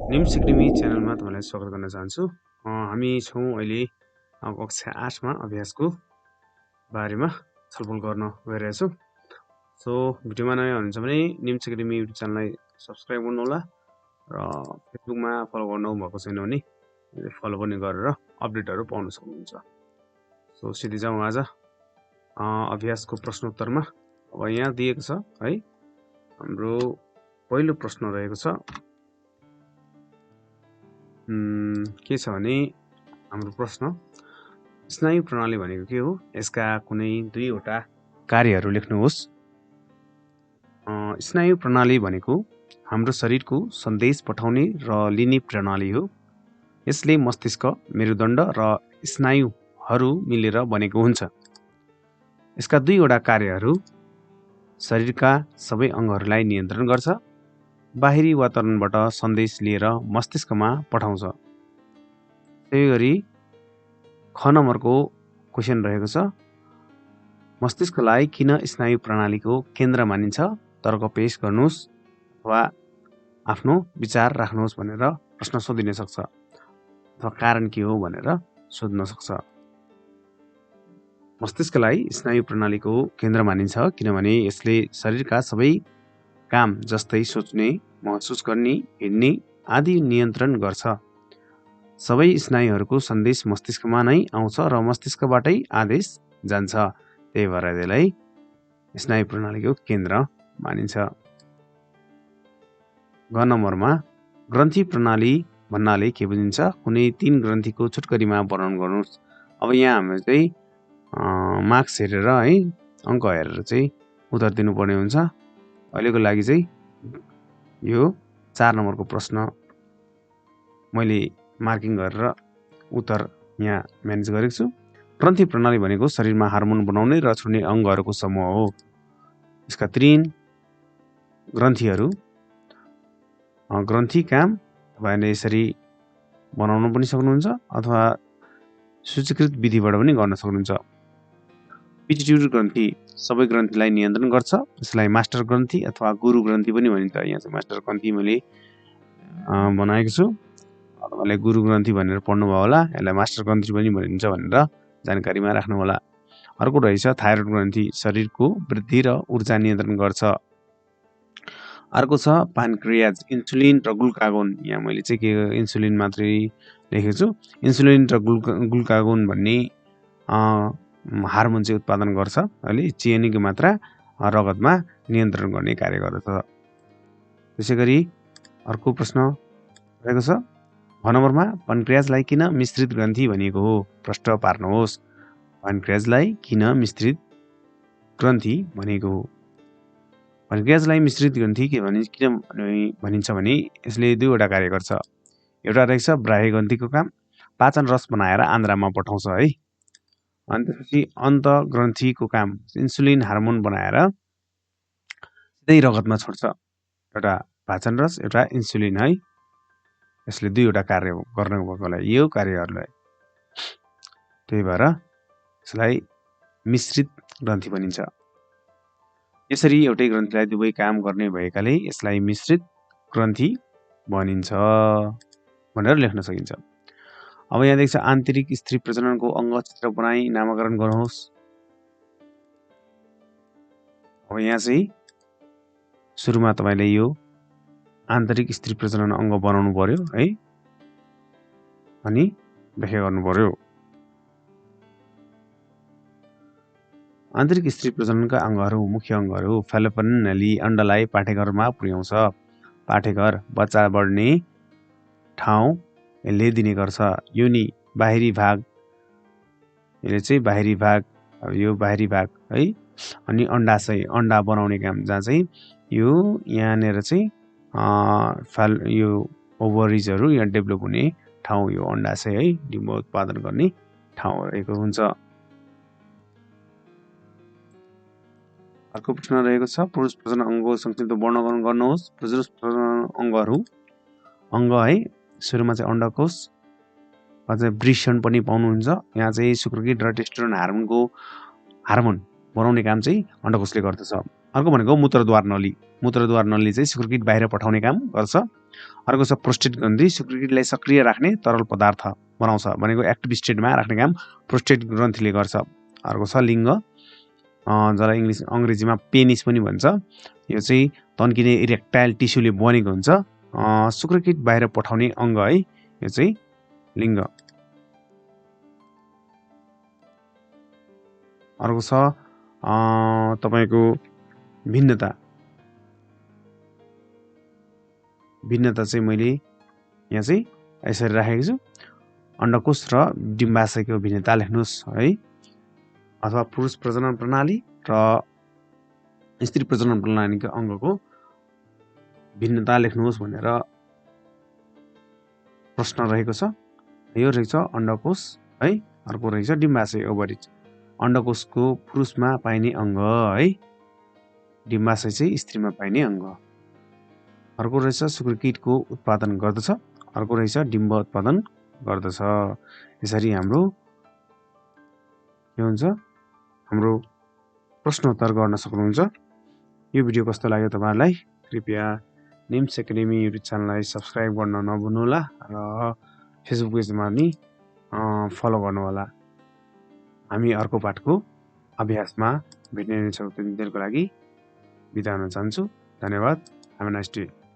NIMS academy च्यानलमा तपाईँलाई स्वागत गर्न चाहन्छु। हामी छौँ अहिले कक्षा 8मा अभ्यासको बारेमा छलफल गर्न गइरहेछौँ। सो भिडियोमा नयाँ हुनुहुन्छ भने निम्स एकाडेमी युट्युब च्यानललाई सब्सक्राइब गर्नुहोला र फेसबुकमा फलो गर्नु भएको छैन भने फलो पनि गरेर अपडेटहरू पाउन सक्नुहुन्छ। सो सिधै जाउँ आज अभ्यासको प्रश्नोत्तरमा। अब यहाँ दिएको छ है, हाम्रो पहिलो प्रश्न रहेको छ। के छ भने हाम्रो प्रश्न, स्नायु प्रणाली भनेको के हो? यसका कुनै दुईवटा कार्यहरू लेख्नुहोस्। स्नायु प्रणाली भनेको हाम्रो शरीरको सन्देश पठाउने र लिने प्रणाली हो। यसले मस्तिष्क, मेरुदण्ड र स्नायुहरू मिलेर बनेको हुन्छ। यसका दुईवटा कार्यहरू शरीरका सबै अङ्गहरूलाई नियन्त्रण गर्छ, बाहिरी वातावरणबाट सन्देश लिएर मस्तिष्कमा पठाउँछ। त्यही गरी ख नम्बरको क्वेसन रहेको छ, मस्तिष्कलाई किन स्नायु प्रणालीको केन्द्र मानिन्छ? तर्क पेश गर्नुहोस् वा आफ्नो विचार राख्नुहोस् भनेर प्रश्न सोधिन सक्छ, अथवा कारण के हो भनेर सोध्न सक्छ। मस्तिष्कलाई स्नायु प्रणालीको केन्द्र मानिन्छ किनभने यसले शरीरका सबै काम जस्तै सोच्ने, महसुस गर्ने, हिँड्ने आदि नियन्त्रण गर्छ। सबै स्नायुहरूको सन्देश मस्तिष्कमा नै आउँछ र मस्तिष्कबाटै आदेश जान्छ। त्यही भएर यसलाई स्नायु प्रणालीको केन्द्र मानिन्छ। ग नम्बरमा ग्रन्थि प्रणाली भन्नाले के बुझिन्छ? कुनै 3 ग्रन्थीको छुटकरीमा वर्णन गर्नुहोस्। अब यहाँ हामीले चाहिँ मार्क्स हेरेर है, अङ्क हेरेर चाहिँ उत्तर दिनुपर्ने हुन्छ। अहिलेको लागि चाहिँ यो 4 नम्बरको प्रश्न मैले मार्किङ गरेर उत्तर यहाँ म्यानेज गरेको छु। ग्रन्थि प्रणाली भनेको शरीरमा हार्मोन बनाउने र छोड्ने अङ्गहरूको समूह हो। यसका 3 ग्रन्थीहरू, ग्रन्थी काम तपाईँले यसरी बनाउन पनि सक्नुहुन्छ अथवा सूचीकृत विधिबाट पनि गर्न सक्नुहुन्छ। पिट्युटरी ग्रन्थी सबै ग्रन्थीलाई नियन्त्रण गर्छ। यसलाई मास्टर ग्रन्थी अथवा गुरु ग्रन्थी पनि भनिन्छ। यहाँ चाहिँ मास्टर ग्रन्थी मैले बनाएको छु, तपाईँले गुरु ग्रन्थी भनेर पढ्नुभयो होला। यसलाई मास्टर ग्रन्थी पनि भनिन्छ भनेर जानकारीमा राख्नु होला। अर्को रहेछ थाइरोइड ग्रन्थी, शरीरको वृद्धि र ऊर्जा नियन्त्रण गर्छ। अर्को छ पानक्रियाज, इन्सुलिन र ग्लुकागोन। यहाँ मैले चाहिँ के इन्सुलिन मात्रै लेखेको छु। इन्सुलिन र ग्लुकागोन भन्ने हार्मोन चाहिँ उत्पादन गर्छ। अहिले चिनीको मात्रा रगतमा नियन्त्रण गर्ने कार्य गर्दछ। त्यसै गरी अर्को प्रश्न रहेको छ, ख नम्बरमा पनक्रियाजलाई किन मिश्रित ग्रन्थी भनिएको हो? प्रश्न पार्नुहोस्। पनक्रियाजलाई किन मिश्रित ग्रन्थी भनेको हो? पनक्रियाजलाई मिश्रित ग्रन्थी किन भनिन्छ भने यसले दुईवटा कार्य गर्छ। एउटा रहेछ बाह्य ग्रन्थीको काम, पाचन रस बनाएर आन्द्रामा पठाउँछ है। अनि त्यसपछि अन्त ग्रन्थीको काम, इन्सुलिन हार्मोन बनाएर सिधै रगतमा छोड्छ। एउटा पाचन रस, एउटा इन्सुलिन है। यसले दुईवटा कार्य गर्नु भएकोलाई यो कार्यहरूलाई, त्यही भएर यसलाई मिश्रित ग्रन्थी भनिन्छ। यसरी एउटै ग्रन्थीलाई दुवै काम गर्ने भएकाले यसलाई मिश्रित ग्रन्थी भनिन्छ भनेर लेख्न सकिन्छ। अब यहाँ देख्छ आन्तरिक स्त्री प्रजननको अङ्ग चित्र बनाई नामाकरण गर्नुहोस्। अब यहाँ चाहिँ सुरुमा तपाईँले यो आन्तरिक स्त्री प्रजनन अङ्ग बनाउनु पर्यो है, अनि व्याख्या गर्नु पर्यो। आन्तरिक स्त्री प्रजननका अङ्गहरू, मुख्य अङ्गहरू फेलोपियन नली अण्डलाई पाठेघरमा पुर्याउँछ। पाठेघर बच्चा बढ्ने ठाउँ यसले दिने गर्छ। योनि बाहिरी भाग, यसले चाहिँ बाहिरी भाग, यो बाहिरी भाग है। अनि अण्डाशय, अण्डा बनाउने काम, जहाँ चाहिँ यो यहाँनिर चाहिँ यो ओभरिजहरू यहाँ डेभलप हुने ठाउँ यो अण्डाशय है, डिम्ब उत्पादन गर्ने ठाउँ रहेको हुन्छ। अर्को प्रश्न रहेको छ, पुरुष प्रजनन अङ्गको संक्षिप्त वर्णन गर्नुहोस्। पुरुष प्रजनन अङ्गहरू, अङ्ग है, सुरुमा चाहिँ अण्डकोश, अझै वृषण पनि पाउनुहुन्छ। यहाँ चाहिँ शुक्रकीट र टेस्टोस्टेरोन हार्मोन बनाउने काम चाहिँ अण्डकोशले गर्दछ। अर्को भनेको मूत्रद्वार नली। मूत्रद्वार नलीले चाहिँ शुक्रकीट बाहिर पठाउने काम गर्छ। अर्को छ प्रोस्टेट ग्रन्थि, सुकृतिलाई सक्रिय राख्ने तरल पदार्थ बनाउँछ भनेको एक्टिभ स्टेटमा राख्ने काम प्रोस्टेट ग्रन्थीले गर्छ। अर्को छ लिङ्ग, जसलाई अङ्ग्रेजीमा पेनिस पनि भन्छ। यो चाहिँ तन्किने इरेक्टाइल टिस्युले बनेको हुन्छ। शुक्रकीट बाहिर पठाउने अङ्ग है, यो चाहिँ लिङ्ग। अर्को छ तपाईँको भिन्नता। भिन्नता चाहिँ मैले यहाँ चाहिँ यसरी राखेको छु, अण्डकोष र डिम्बाशयको भिन्नता लेख्नुहोस् है, अथवा पुरुष प्रजनन प्रणाली र स्त्री प्रजनन प्रणालीको अङ्गको भिन्नता लेख्नुहोस् भनेर प्रश्न रहेको छ। यो रहेछ अण्डकोष है, अर्को रहेछ डिम्बाशय ओभरिज। अण्डकोषको पुरुषमा पाइने अङ्ग है, डिम्बाशय चाहिँ स्त्रीमा पाइने अङ्ग। अर्को रहेछ शुक्रकीटको उत्पादन गर्दछ, अर्को रहेछ डिम्ब उत्पादन गर्दछ। यसरी हाम्रो के हुन्छ, हाम्रो प्रश्नोत्तर गर्न सक्नुहुन्छ। यो भिडियो कस्तो लाग्यो तपाईँहरूलाई? कृपया निम्स एकाडेमी युट्युब च्यानललाई सब्सक्राइब गर्न नभुल्नुहोला र फेसबुक पेजमा पनि फलो गर्नुहोला। हामी अर्को पाठको अभ्यासमा भेट्ने छौँ। त्यति बेरको लागि बिदा हुन चाहन्छु। धन्यवाद। Have a nice day.